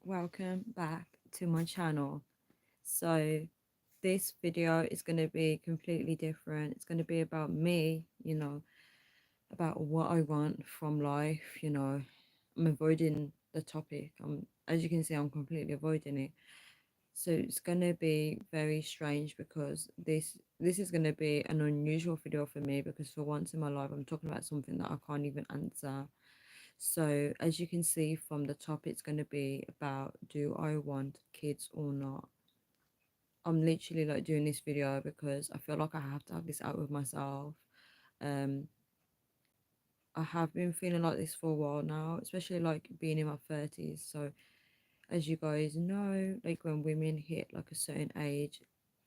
welcome back to my channel. So this video is going to be completely different. It's going to be about me, about what I want from life. I'm avoiding the topic. As you can see, I'm completely avoiding it. So it's going to be very strange because this is going to be an unusual video for me because for once in my life I'm talking about something that I can't even answer. So, as you can see from the top, it's going to be about, do I want kids or not? I'm literally like doing this video because I feel like I have to have this out with myself. Um, I have been feeling like this for a while now, especially like being in my 30s. So, as you guys know, like when women hit like a certain age,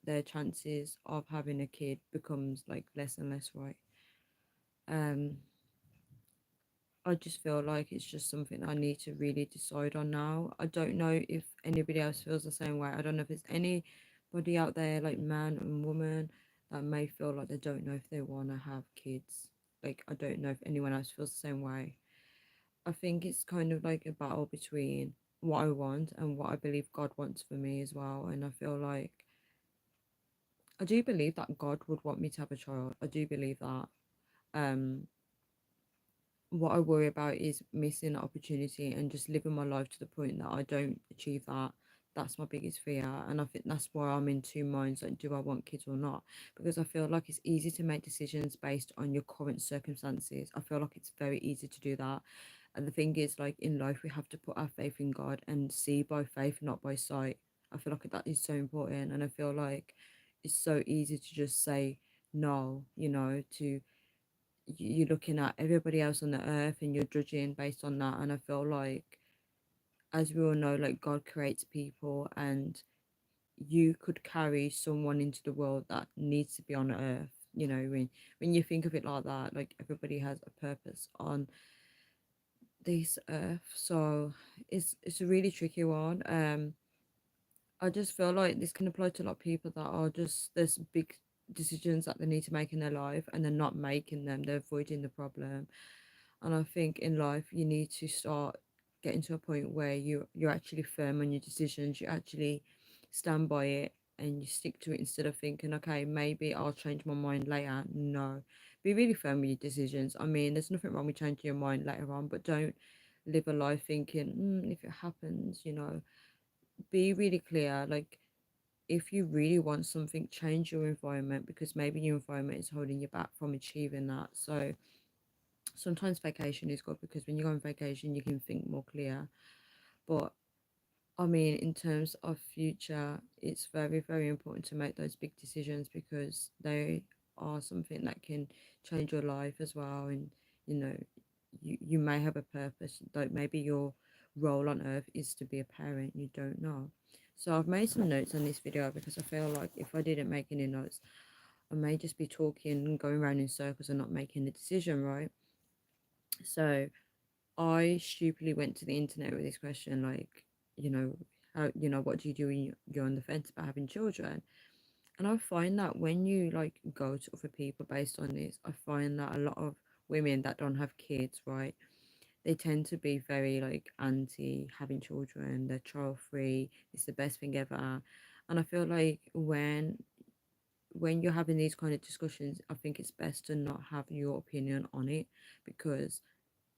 their chances of having a kid becomes like less and less, right? Um, I just feel like it's just something I need to really decide on now. I don't know if anybody else feels the same way. I don't know if there's anybody out there, like man and woman, that may feel like they don't know if they want to have kids. Like, I don't know if anyone else feels the same way. I think it's kind of like a battle between what I want and what I believe God wants for me as well. And I feel like I do believe that God would want me to have a child. I do believe that. Um, what I worry about is missing the opportunity and just living my life to the point that I don't achieve that. That's my biggest fear. And I think that's why I'm in two minds, like, do I want kids or not? Because I feel like it's easy to make decisions based on your current circumstances. I feel like it's very easy to do that. And the thing is, like, in life, we have to put our faith in God and see by faith, not by sight. I feel like that is so important. And I feel like it's so easy to just say no, to you're looking at everybody else on the earth and you're judging based on that. And I feel like, as we all know, like, God creates people, and you could carry someone into the world that needs to be on earth. When you think of it like that, like, everybody has a purpose on this earth. So it's a really tricky one. I just feel like this can apply to a lot of people that are just, there's big decisions that they need to make in their life and they're not making them, they're avoiding the problem. And I think in life you need to start getting to a point where you're actually firm on your decisions, you actually stand by it and you stick to it instead of thinking, okay, maybe I'll change my mind later. No, be really firm with your decisions. I mean, there's nothing wrong with changing your mind later on, but don't live a life thinking, if it happens, be really clear. Like, if you really want something, change your environment, because maybe your environment is holding you back from achieving that. So sometimes vacation is good because when you go on vacation you can think more clear. But I mean, in terms of future, it's very, very important to make those big decisions because they are something that can change your life as well. And you know, you may have a purpose, like maybe your role on earth is to be a parent, you don't know. So I've made some notes on this video because I feel like if I didn't make any notes, I may just be talking and going around in circles and not making a decision, right? So I stupidly went to the internet with this question, like, you know, what do you do when you're on the fence about having children? And I find that when you like go to other people based on this, I find that a lot of women that don't have kids, right, they tend to be very like anti having children. They're child free. It's the best thing ever. And I feel like when you're having these kind of discussions, I think it's best to not have your opinion on it, because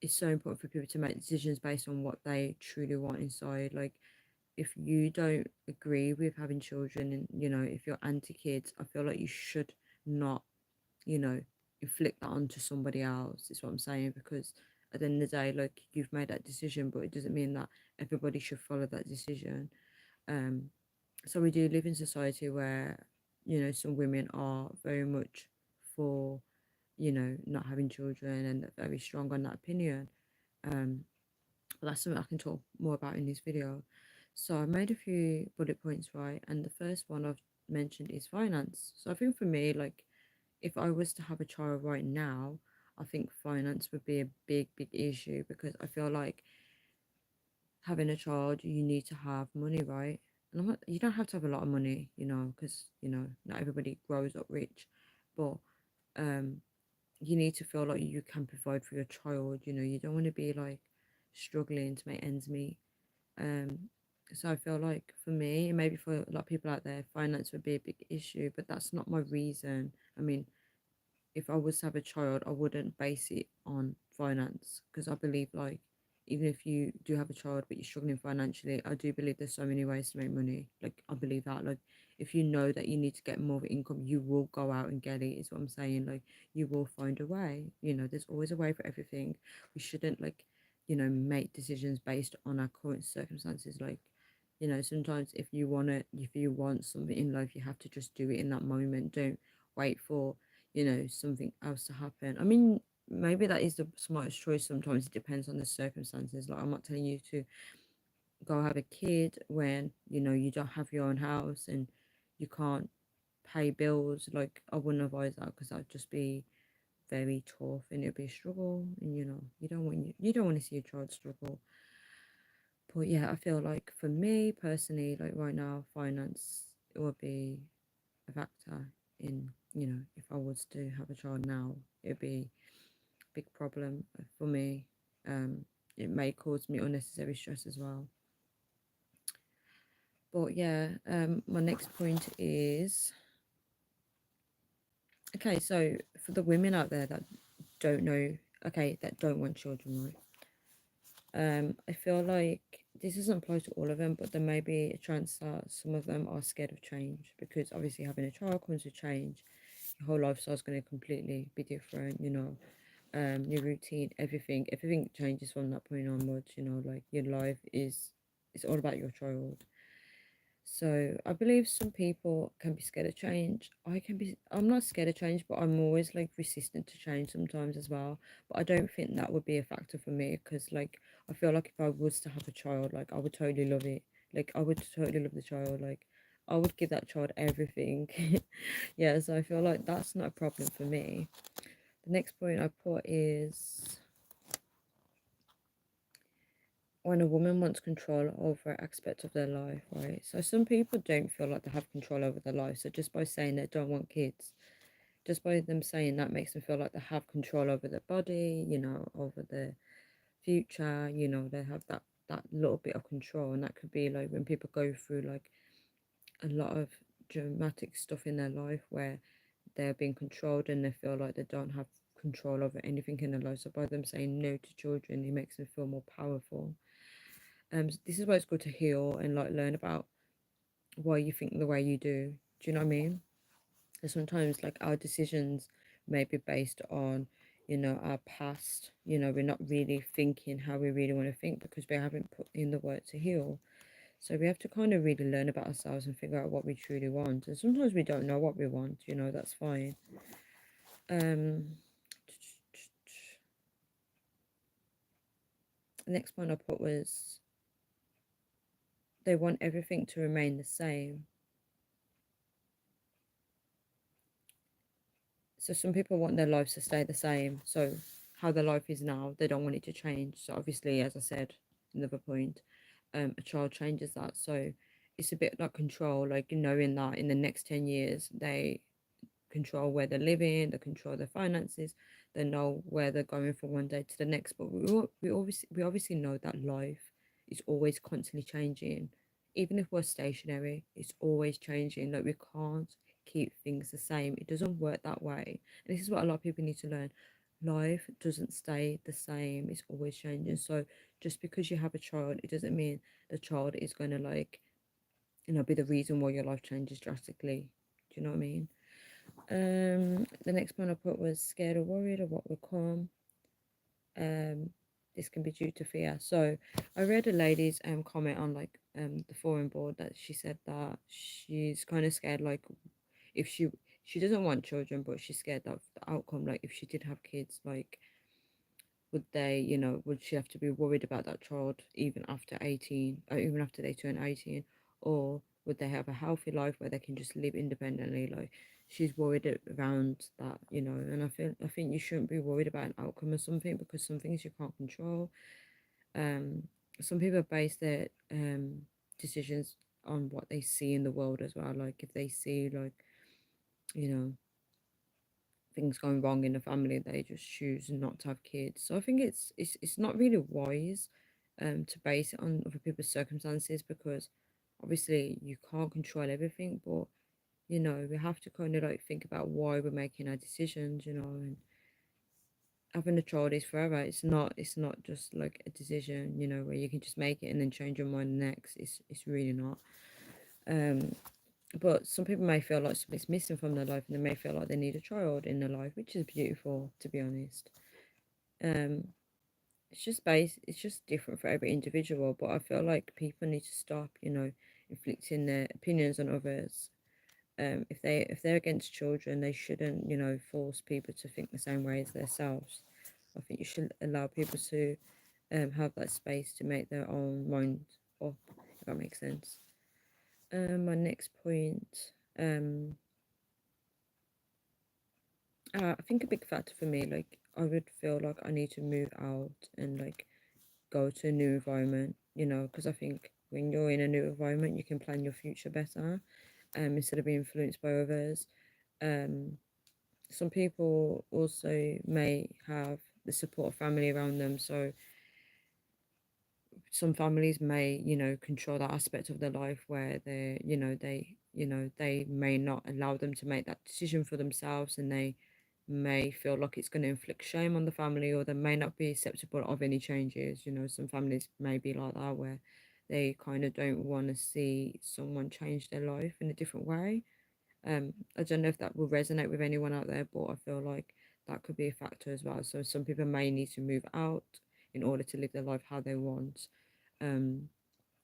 it's so important for people to make decisions based on what they truly want inside. Like, if you don't agree with having children and if you're anti kids, I feel like you should not, you know, inflict that onto somebody else, is what I'm saying. Because at the end of the day, like, you've made that decision, but it doesn't mean that everybody should follow that decision. Um, so we do live in society where, some women are very much for, not having children, and they're very strong on that opinion. Um, but that's something I can talk more about in this video. So I made a few bullet points, right? And the first one I've mentioned is finance. So I think for me, like, if I was to have a child right now, I think finance would be a big, big issue, because I feel like having a child, you need to have money, right? And you don't have to have a lot of money, because, not everybody grows up rich. But um, you need to feel like you can provide for your child. You don't want to be like struggling to make ends meet. Um, So I feel like for me, and maybe for a lot of people out there, finance would be a big issue, but that's not my reason. I mean, if I was to have a child, I wouldn't base it on finance because I believe like even if you do have a child but you're struggling financially, I do believe there's so many ways to make money. Like I believe that like if you know that you need to get more of income, you will go out and get it. Is what I'm saying. Like you will find a way. You know, there's always a way for everything. We shouldn't like make decisions based on our current circumstances. Like sometimes if you want something in life, you have to just do it in that moment. Don't wait for something else to happen. I mean, maybe that is the smartest choice. Sometimes it depends on the circumstances. Like, I'm not telling you to go have a kid when you don't have your own house and you can't pay bills. Like, I wouldn't advise that because that would just be very tough and it'd be a struggle. And you don't want to see a child struggle. But yeah, I feel like for me personally, like right now, finance it would be a factor in if I was to have a child now, it'd be a big problem for me. um it may cause me unnecessary stress as well. But yeah, my next point is, okay, so for the women out there that don't know, okay, that don't want children, right? I feel like this doesn't apply to all of them, but there may be a chance that some of them are scared of change because obviously having a child comes with change. Your whole lifestyle is going to completely be different, your routine, everything changes from that point onwards. Like your life is it's all about your child. So I believe some people can be scared of change. I'm not scared of change, but I'm always like resistant to change sometimes as well. But I don't think that would be a factor for me because like I feel like if I was to have a child, like I would totally love it. Like I would totally love the child. Like I would give that child everything. Yeah, so I feel like that's not a problem for me. The next point I put is when a woman wants control over an aspect of their life, right? So some people don't feel like they have control over their life. So just by saying they don't want kids, just by them saying that makes them feel like they have control over their body, over their future, they have that little bit of control. And that could be like when people go through like a lot of dramatic stuff in their life where they're being controlled and they feel like they don't have control over anything in their life. So by them saying no to children, it makes them feel more powerful. This is why it's good to heal and like learn about why you think the way you do. Do you know what I mean? And sometimes like our decisions may be based on, our past. We're not really thinking how we really want to think because we haven't put in the work to heal. So we have to kind of really learn about ourselves and figure out what we truly want. And sometimes we don't know what we want, that's fine. Um, the next point I put was they want everything to remain the same. So some people want their lives to stay the same. So how their life is now, they don't want it to change. So obviously, as I said, another point, a child changes that. So it's a bit like control, like knowing that in the next 10 years they control where they're living, they control their finances, they know where they're going from one day to the next. But we obviously know that life is always constantly changing. Even if we're stationary, it's always changing. Like we can't keep things the same. It doesn't work that way. And this is what a lot of people need to learn. Life doesn't stay the same. It's always changing. So just because you have a child, it doesn't mean the child is going to like, be the reason why your life changes drastically. Do you know what I mean? The next one I put was scared or worried of what will come. Um, this can be due to fear. So I read a lady's comment on like the forum board that she said that she's kind of scared like if she doesn't want children but she's scared of the outcome, like if she did have kids, like would she have to be worried about that child even after 18 or even after they turn 18, or would they have a healthy life where they can just live independently? Like she's worried around that, and I think you shouldn't be worried about an outcome of something because some things you can't control. um some people base their decisions on what they see in the world as well. Like if they see like you know things going wrong in the family, they just choose not to have kids. So I think it's not really wise to base it on other people's circumstances, because obviously you can't control everything, but we have to kind of like think about why we're making our decisions, and having a child is forever. It's not just like a decision, where you can just make it and then change your mind next. It's really not. Um, but some people may feel like something's missing from their life, and they may feel like they need a child in their life, which is beautiful, to be honest. Um, it's just different for every individual, but I feel like people need to stop, inflicting their opinions on others. If they're against children, they shouldn't, force people to think the same way as themselves. I think you should allow people to have that space to make their own mind up, if that makes sense. My next point, I think a big factor for me, like I would feel like I need to move out and like go to a new environment, because I think when you're in a new environment, you can plan your future better, instead of being influenced by others. Um, some people also may have the support of family around them, so some families may, control that aspect of their life where they may not allow them to make that decision for themselves, and they may feel like it's going to inflict shame on the family, or they may not be acceptable of any changes. Some families may be like that, where they kind of don't want to see someone change their life in a different way. I don't know if that will resonate with anyone out there, but I feel like that could be a factor as well. So some people may need to move out in order to live their life how they want. Um,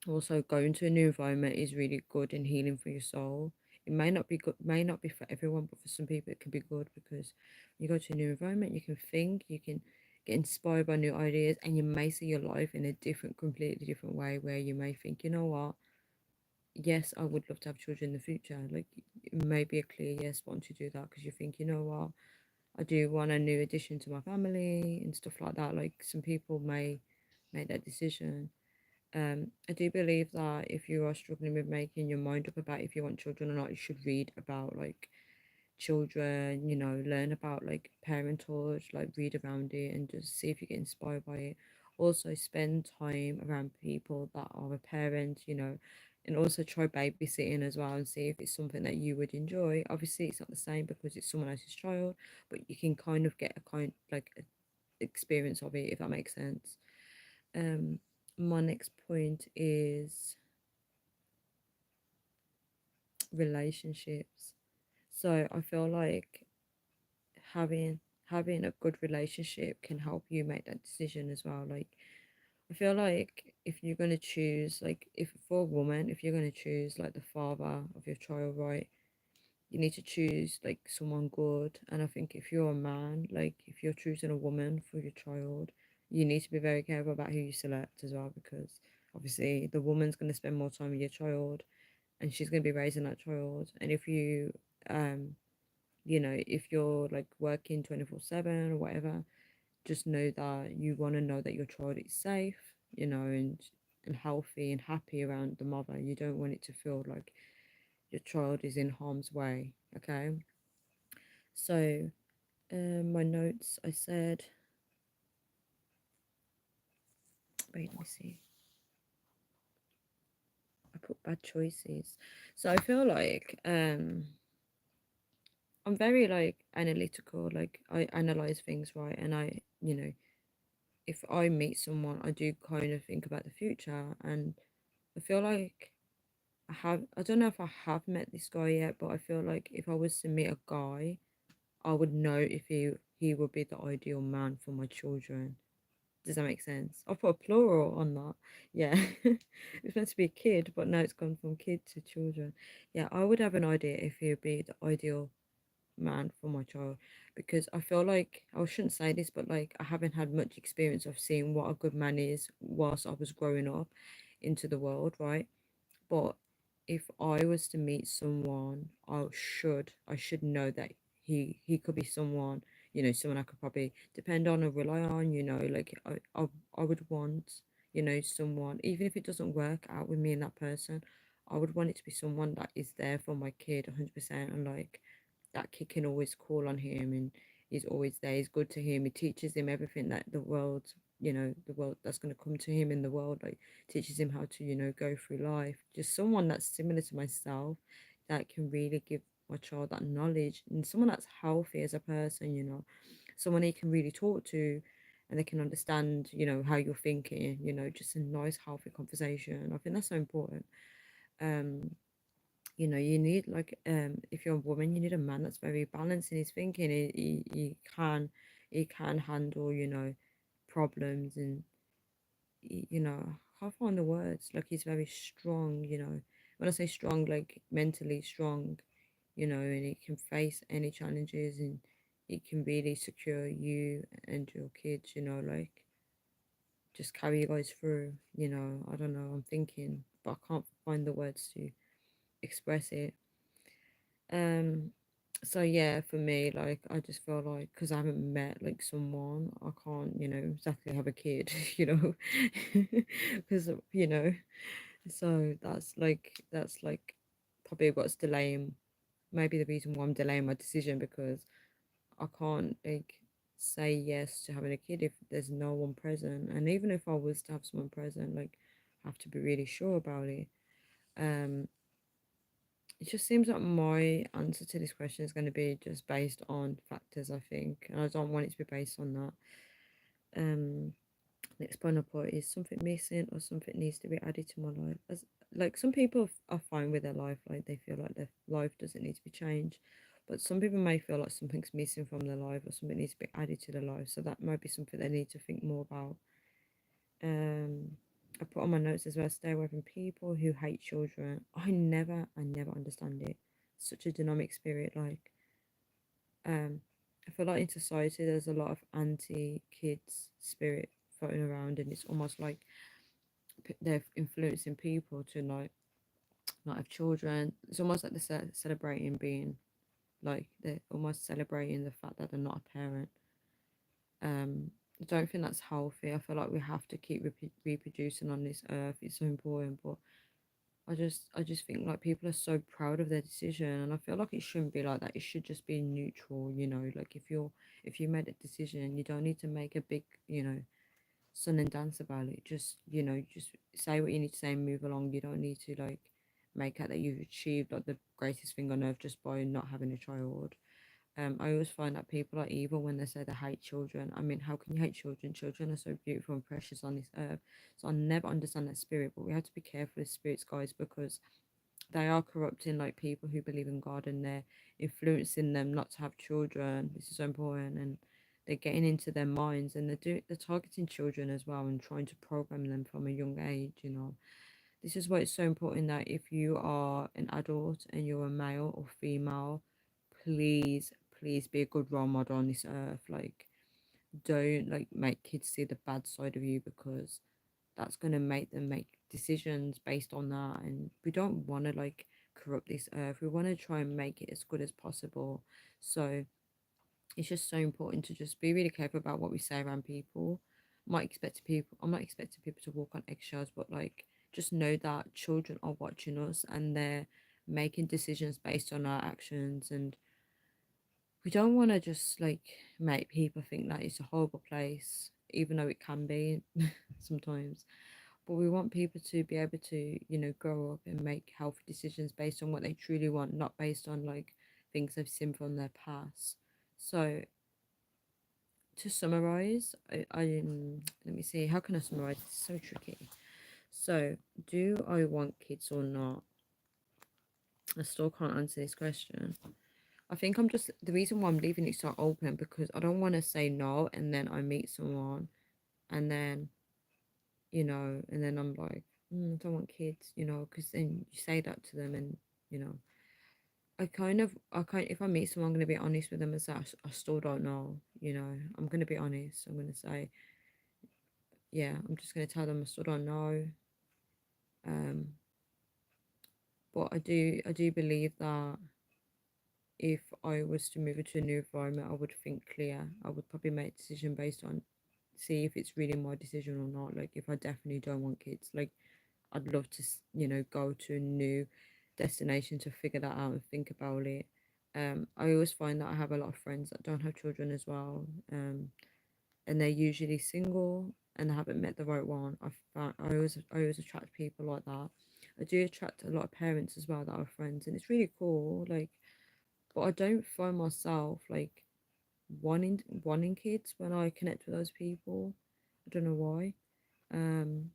Also, going to a new environment is really good and healing for your soul. It may not be good, may not be for everyone, but for some people it can be good, because you go to a new environment, you can think, you can get inspired by new ideas, and you may see your life in a different, completely different way, where you may think, you know what, yes, I would love to have children in the future. Like, it may be a clear yes once you do that, because you think, you know what, I do want a new addition to my family and stuff like that. Like, some people may make that decision. I do believe that if you are struggling with making your mind up about if you want children or not, you should read about like children, learn about like parenthood, like read around it and just see if you get inspired by it. Also, spend time around people that are a parent, and also try babysitting as well and see if it's something that you would enjoy. Obviously, it's not the same because it's someone else's child, but you can kind of get a experience of it, if that makes sense. Um, my next point is relationships. So I feel like having having a good relationship can help you make that decision as well. Like, I feel like if you're gonna choose, like, if for a woman, if you're gonna choose like the father of your child, right, you need to choose like someone good. And I think if you're a man, like if you're choosing a woman for your child, you need to be very careful about who you select as well, because obviously the woman's going to spend more time with your child, and she's going to be raising that child. And if um if you're like working 24/7 or whatever, just know that you want to know that your child is safe, and healthy and happy around the mother. You don't want it to feel like your child is in harm's way. Okay. So, my notes, I said, wait, let me see. I put bad choices. So I feel like I'm very like analytical. Like, I analyze things, right, and if I meet someone, I do kind of think about the future, and I feel like I don't know if I have met this guy yet, but I feel like if I was to meet a guy, I would know if he would be the ideal man for my children. Does that make sense? I put a plural on that. Yeah. It's meant to be a kid, but now it's gone from kid to children. Yeah, I would have an idea if he would be the ideal man for my child, because I feel like I shouldn't say this, but like I haven't had much experience of seeing what a good man is whilst I was growing up into the world, right? But if I was to meet someone, I should know that he could be someone, someone I could probably depend on or rely on, like I would want, someone, even if it doesn't work out with me and that person, I would want it to be someone that is there for my kid 100%, and like that kid can always call on him, and he's always there, he's good to him, he teaches him everything that the world the world that's going to come to him in the world, like teaches him how to, go through life. Just someone that's similar to myself that can really give my child that knowledge, and someone that's healthy as a person, someone he can really talk to, and they can understand, how you're thinking, just a nice, healthy conversation. I think that's so important. Um, you need like if you're a woman, you need a man that's very balanced in his thinking. He can handle, problems, and I can't find the words. Like he's very strong, when I say strong, like mentally strong, and he can face any challenges, and he can really secure you and your kids, like just carry you guys through, I don't know, I'm thinking, but I can't find the words to express it. Um, so yeah, for me, like I just feel like because I haven't met like someone, I can't, exactly have a kid, because so that's like probably what's delaying, maybe the reason why I'm delaying my decision, because I can't like say yes to having a kid if there's no one present, and even if I was to have someone present, like I have to be really sure about it. Um, it just seems like my answer to this question is going to be just based on factors, I think, and I don't want it to be based on that. Next point I put is something missing or something needs to be added to my life. As like some people are fine with their life, like they feel like their life doesn't need to be changed, but some people may feel like something's missing from their life or something needs to be added to their life. So that might be something they need to think more about. Um, I put on my notes as well, stay away from people who hate children. I never understand it. Such a dynamic spirit. Like, I feel like in society there's a lot of anti-kids spirit floating around, and it's almost like they're influencing people to like not have children. It's almost like they're celebrating being like they're almost celebrating the fact that they're not a parent. I don't think that's healthy. I feel like we have to keep reproducing on this earth. It's so important, but I just think like people are so proud of their decision, and I feel like it shouldn't be like that. It should just be neutral, like if you made a decision, you don't need to make a big, song and dance about it. Just say what you need to say and move along. You don't need to like make out that you've achieved like the greatest thing on earth just by not having a child. I always find that people are evil when they say they hate children. I mean, how can you hate children? Children are so beautiful and precious on this earth. So I never understand that spirit, but we have to be careful with spirits, guys, because they are corrupting like people who believe in God, and they're influencing them not to have children. This is so important, and they're getting into their minds, and they're targeting children as well and trying to program them from a young age. This is why it's so important that if you are an adult and you're a male or female, please, please be a good role model on this earth. Like, don't like make kids see the bad side of you, because that's going to make them make decisions based on that, and we don't want to like corrupt this earth. We want to try and make it as good as possible. So it's just so important to just be really careful about what we say around people. I'm not expecting people to walk on eggshells, but like just know that children are watching us, and they're making decisions based on our actions, and we don't want to just like make people think that it's a horrible place, even though it can be sometimes. But we want people to be able to, grow up and make healthy decisions based on what they truly want, not based on like things they've seen from their past. So to summarize, let me see, how can I summarize? It's so tricky. So, do I want kids or not? I still can't answer this question. I think I'm just the reason why I'm leaving it so open, because I don't want to say no and then I meet someone, and then and then I'm like, I don't want kids, because then you say that to them, and you know, if I meet someone, I'm gonna be honest with them and say I still don't know, I'm gonna be honest. I'm gonna say, yeah, I'm just gonna tell them I still don't know. Um, but I do believe that if I was to move into a new environment, I would think clear. I would probably make a decision based on see if it's really my decision or not. Like if I definitely don't want kids, like I'd love to, go to a new destination to figure that out and think about it. I always find that I have a lot of friends that don't have children as well, and they're usually single. and I haven't met the right one. I always attract people like that. I do attract a lot of parents as well that are friends, and it's really cool. Like, but I don't find myself like wanting kids when I connect with those people. I don't know why. Um,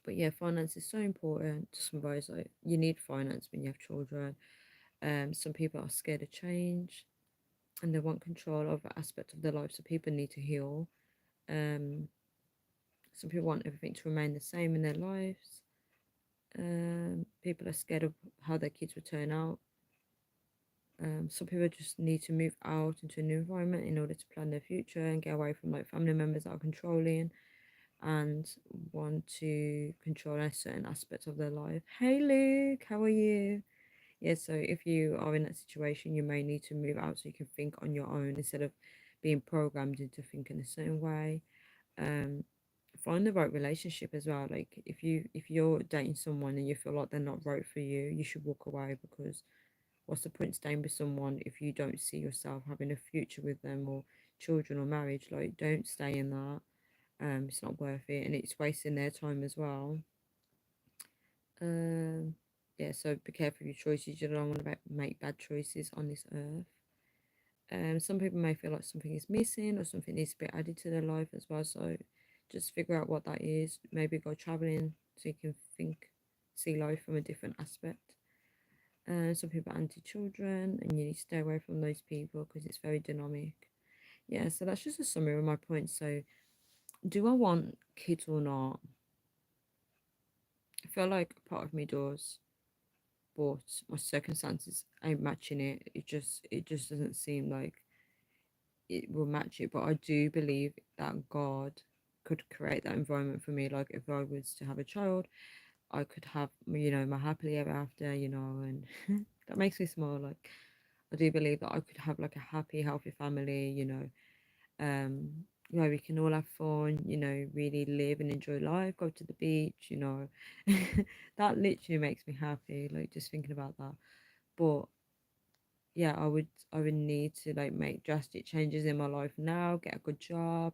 but yeah, finance is so important to summarize. Like, you need finance when you have children. Some people are scared of change and they want control over aspects of their life, so people need to heal. Um, some people want everything to remain the same in their lives. People are scared of how their kids will turn out. Some people just need to move out into a new environment in order to plan their future and get away from like family members that are controlling and want to control a certain aspect of their life. Hey Luke, how are you? Yeah, so if you are in that situation, you may need to move out so you can think on your own instead of being programmed into thinking a certain way. Um, Find the right relationship as well. Like if you're dating someone and you feel like they're not right for you, you should walk away because what's the point staying with someone if you don't see yourself having a future with them or children or marriage? Like don't stay in that. It's not worth it and it's wasting their time as well. Um, yeah, so be careful of your choices. You don't want to make bad choices on this earth. Some people may feel like something is missing or something needs to be added to their life as well. So just figure out what that is. Maybe go traveling so you can see life from a different aspect. Some people are anti-children, and you need to stay away from those people because it's very dynamic. Yeah, so that's just a summary of my points. So, do I want kids or not? I feel like part of me does, but my circumstances ain't matching it. It just doesn't seem like it will match it. But I do believe that God could create that environment for me. Like if I was to have a child, I could have my happily ever after, and that makes me smile. Like I do believe that I could have like a happy, healthy family, um, where we can all have fun, really live and enjoy life, go to the beach, that literally makes me happy, like just thinking about that. But yeah, I would need to like make drastic changes in my life now, get a good job,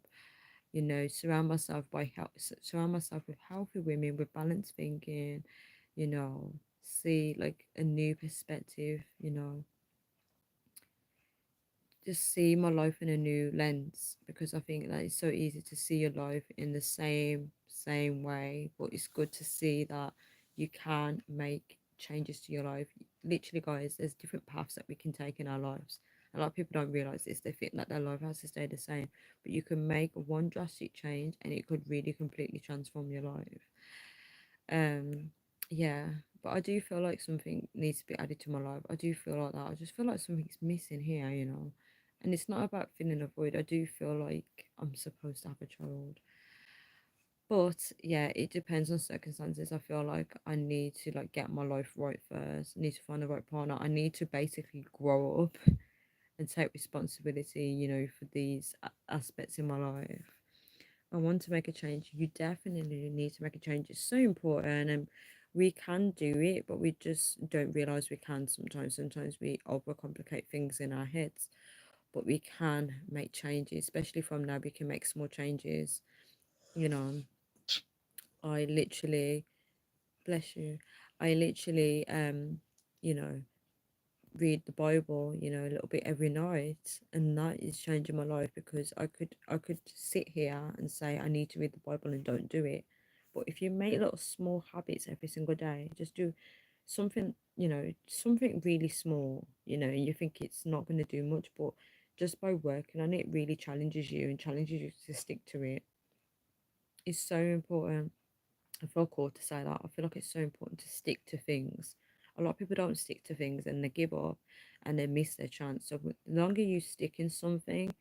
surround myself with healthy women with balanced thinking, you know, see like a new perspective, just see my life in a new lens because I think that it's so easy to see your life in the same way, but it's good to see that you can make changes to your life. Literally, guys, there's different paths that we can take in our lives. A lot of people don't realize this. They think that their life has to stay the same, but you can make one drastic change and it could really completely transform your life. Um, yeah, but I do feel like something needs to be added to my life. I do feel like that. I just feel like something's missing here. And it's not about filling a void. I do feel like I'm supposed to have a child. But yeah, it depends on circumstances. I feel like I need to like get my life right first. I need to find the right partner. I need to basically grow up and take responsibility, for these aspects in my life. I want to make a change. You definitely need to make a change. It's so important and we can do it, but we just don't realize we can sometimes. Sometimes we overcomplicate things in our heads, but we can make changes, especially from now. We can make small changes. You know, I literally, bless you, I literally, you know, read the Bible, a little bit every night, and that is changing my life because I could sit here and say I need to read the Bible and don't do it. But if you make little small habits every single day, just do something really small, you think it's not going to do much, but just by working on it really challenges you and challenges you to stick to it. It's so important. I feel called to say that. I feel like it's so important to stick to things. A lot of people don't stick to things and they give up and they miss their chance. So the longer you stick in something,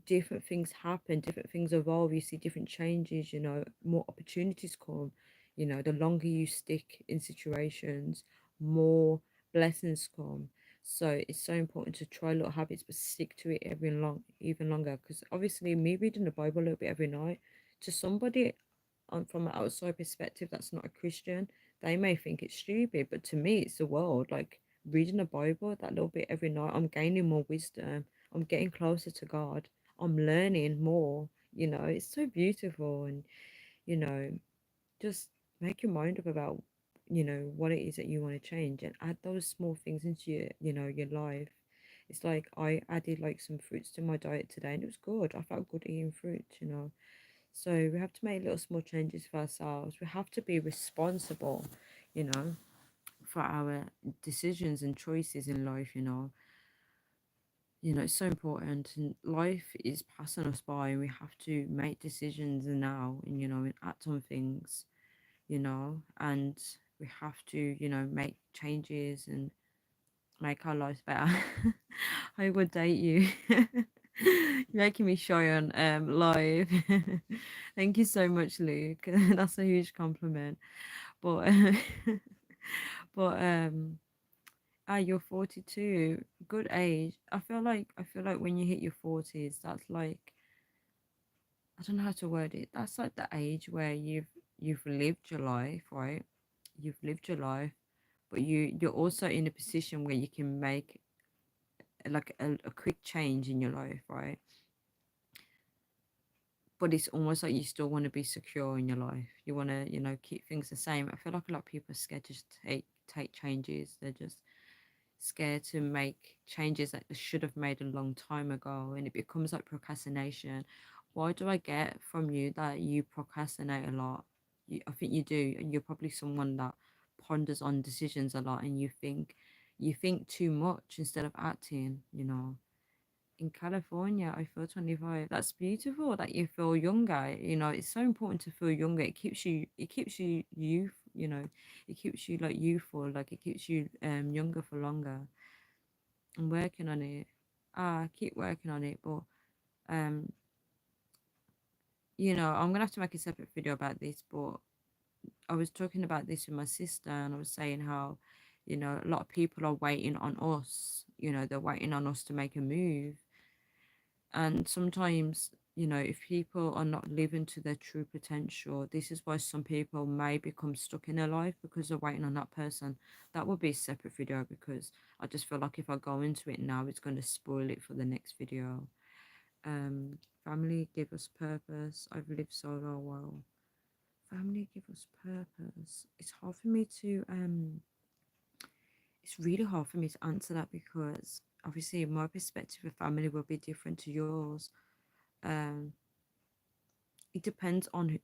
different things happen, different things evolve, you see different changes, more opportunities come. The longer you stick in situations, more blessings come. So it's so important to try little habits but stick to it even longer. Because obviously me reading the Bible a little bit every night, to somebody from an outside perspective that's not a Christian, they may think it's stupid, but to me it's the world. Like reading the Bible that little bit every night, I'm gaining more wisdom, I'm getting closer to God, I'm learning more. You know, it's so beautiful. And, you know, just make your mind up about, you know, what it is that you want to change, and add those small things into your, you know, your life. It's like I added like some fruits to my diet today, and it was good. I felt good eating fruit, you know. So we have to make little small changes for ourselves. We have to be responsible, you know, for our decisions and choices in life, you know. You know, it's so important, and life is passing us by, and we have to make decisions now, and, you know, and act on things, you know, and we have to, you know, make changes and make our lives better. I would date you. You're making me shy on live. Thank you so much, Luke. That's a huge compliment. But but you're 42. Good age. I feel like when you hit your 40s, that's like, I don't know how to word it. That's like the age where you've lived your life, right? You've lived your life, but you're also in a position where you can make like a quick change in your life, right? But it's almost like you still want to be secure in your life. You want to, you know, keep things the same. I feel like a lot of people are scared to just take changes. They're just scared to make changes that they should have made a long time ago, and it becomes like procrastination. Why do I get from you that you procrastinate a lot? I think you do. You're probably someone that ponders on decisions a lot, and you think too much instead of acting, you know. In California, I feel 25. That's beautiful that you feel younger. You know, it's so important to feel younger. It keeps you youth, you know, it keeps you like youthful, like it keeps you younger for longer. I'm working on it. I keep working on it, but um, you know, I'm gonna have to make a separate video about this, but I was talking about this with my sister, and I was saying how, you know, a lot of people are waiting on us. You know, they're waiting on us to make a move. And sometimes, you know, if people are not living to their true potential, this is why some people may become stuck in their life because they're waiting on that person. That would be a separate video, because I just feel like if I go into it now, it's going to spoil it for the next video. Um, Family give us purpose. I've lived solo well. Family give us purpose. It's really hard for me to answer that, because obviously my perspective of family will be different to yours. Um, it depends on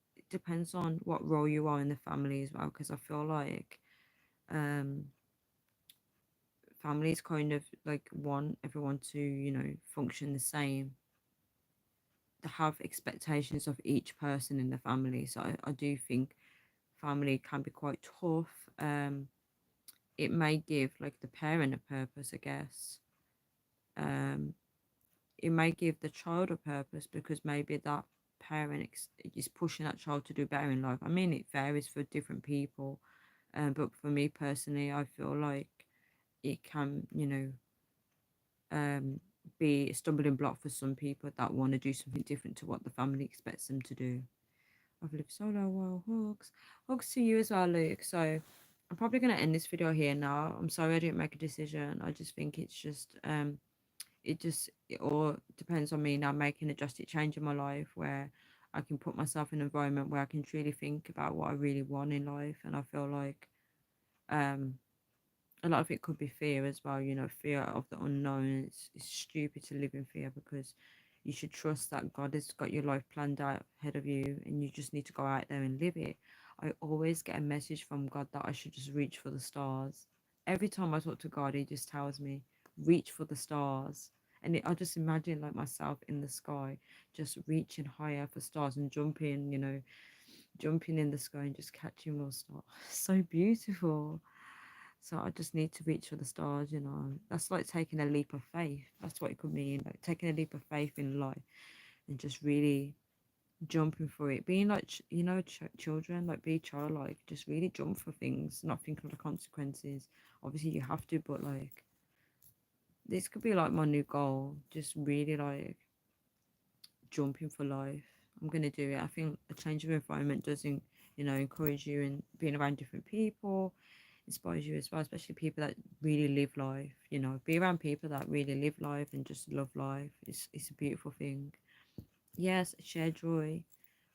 what role you are in the family as well, because I feel like um families kind of like want everyone to, you know, function the same. They have expectations of each person in the family, so I do think family can be quite tough. It may give like the parent a purpose, I guess. um it may give the child a purpose, because maybe that parent is pushing that child to do better in life. I mean, it varies for different people, but for me personally, I feel like it can, you know, um, be a stumbling block for some people that want to do something different to what the family expects them to do. I've lived solo while hugs to you as well, Luke. So I'm probably going to end this video here now. I'm sorry I didn't make a decision. I just think it's just it all depends on me now making a drastic change in my life, where I can put myself in an environment where I can truly think about what I really want in life. And I feel like um a lot of it could be fear as well, you know, fear of the unknown. It's stupid to live in fear, because you should trust that God has got your life planned out ahead of you, and you just need to go out there and live it. I always get a message from God that I should just reach for the stars. Every time I talk to God, He just tells me, reach for the stars. And I just imagine like myself in the sky, just reaching higher for stars and jumping, you know, jumping in the sky and just catching more stars. So beautiful. So I just need to reach for the stars, you know. That's like taking a leap of faith. That's what it could mean, like taking a leap of faith in life and just really jumping for it. Being like, you know, children, like be childlike, just really jump for things, not think of the consequences. Obviously, you have to, but like, this could be like my new goal, just really like jumping for life. I'm gonna do it. I think a change of environment doesn't, you know, encourage you, and being around different people inspires you as well, especially people that really live life. You know, be around people that really live life and just love life. It's a beautiful thing. Yes, share joy.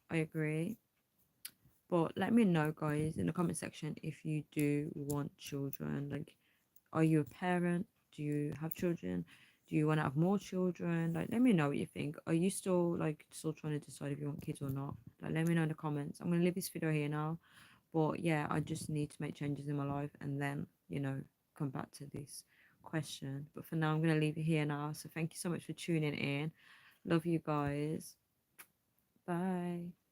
I agree. But let me know, guys, in the comment section if you do want children. Like, are you a parent? Do you have children? Do you want to have more children? Like, let me know what you think. Are you still trying to decide if you want kids or not? Like, let me know in the comments. I'm gonna leave this video here now. But yeah, I just need to make changes in my life and then, come back to this question. But for now, I'm gonna leave it here now. So thank you so much for tuning in. Love you guys. Bye.